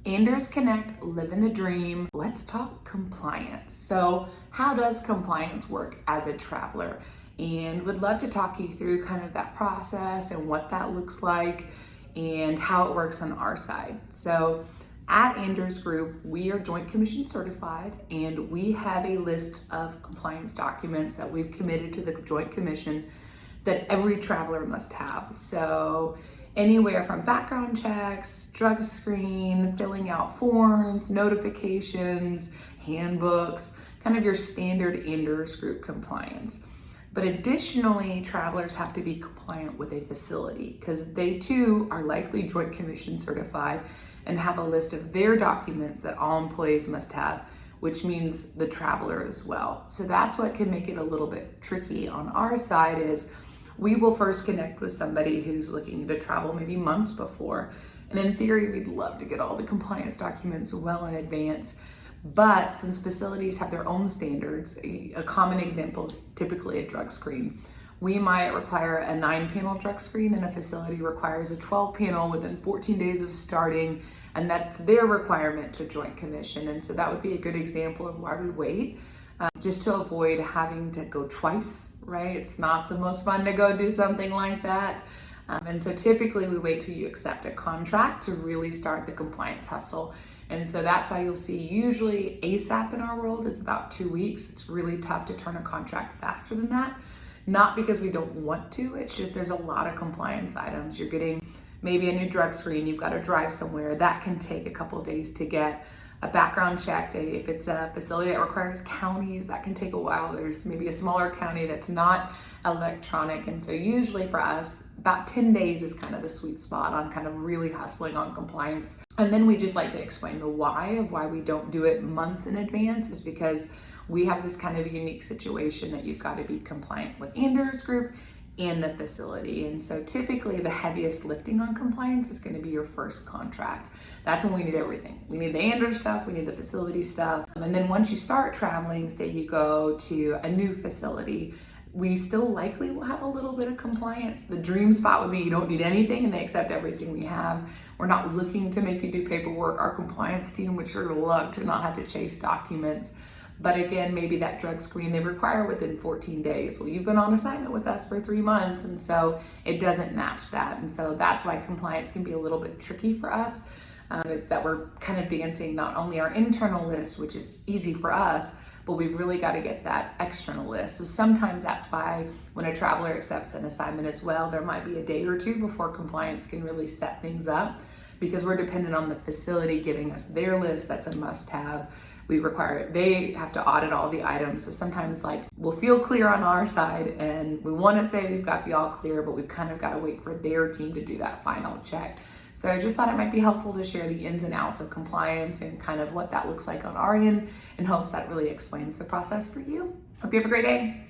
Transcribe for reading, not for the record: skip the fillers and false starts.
Anders Connect, living the dream. Let's talk compliance. So how does compliance work as a traveler? And would love to talk you through kind of that process and what that looks like and how it works on our side. So at Anders Group, we are Joint Commission certified, and we have a list of compliance documents that we've committed to the Joint Commission that every traveler must have. So anywhere from background checks, drug screen, filling out forms, notifications, handbooks, kind of your standard Anders Group compliance. But additionally, travelers have to be compliant with a facility because they too are likely Joint Commission certified and have a list of their documents that all employees must have, which means the traveler as well. So that's what can make it a little bit tricky on our side is we will first connect with somebody who's looking to travel maybe months before. And in theory, we'd love to get all the compliance documents well in advance. But since facilities have their own standards, a common example is typically a drug screen. We might require a 9-panel drug screen and a facility requires a 12-panel within 14 days of starting, and that's their requirement to Joint Commission. And so that would be a good example of why we wait, just to avoid having to go twice, right? It's not the most fun to go do something like that. And so typically we wait till you accept a contract to really start the compliance hustle. And so that's why you'll see usually ASAP in our world is about 2 weeks. It's really tough to turn a contract faster than that. Not because we don't want to, it's just there's a lot of compliance items. You're getting maybe a new drug screen, you've got to drive somewhere. That can take a couple days to get. A background check, if it's a facility that requires counties, that can take a while. There's maybe a smaller county that's not electronic. And so usually for us, about 10 days is kind of the sweet spot on kind of really hustling on compliance. And then we just like to explain the why of why we don't do it months in advance is because we have this kind of unique situation that you've got to be compliant with Anders Group and the facility. And so typically the heaviest lifting on compliance is going to be your first contract. That's when we need everything. We need the Anders stuff, we need the facility stuff. And then once you start traveling, say you go to a new facility, we still likely will have a little bit of compliance. The dream spot would be you don't need anything and they accept everything we have. We're not looking to make you do paperwork. Our compliance team would sure love to not have to chase documents. But again, maybe that drug screen they require within 14 days. Well, you've been on assignment with us for 3 months, and so it doesn't match that. And so that's why compliance can be a little bit tricky for us, is that we're kind of dancing not only our internal list, which is easy for us, but we've really got to get that external list. So sometimes that's why when a traveler accepts an assignment as well, there might be a day or two before compliance can really set things up because we're dependent on the facility giving us their list. That's a must-have. They have to audit all the items. So sometimes we'll feel clear on our side and we want to say we've got the all clear, but we've kind of got to wait for their team to do that final check. So I just thought it might be helpful to share the ins and outs of compliance and kind of what that looks like on our end in hopes that really explains the process for you. Hope you have a great day.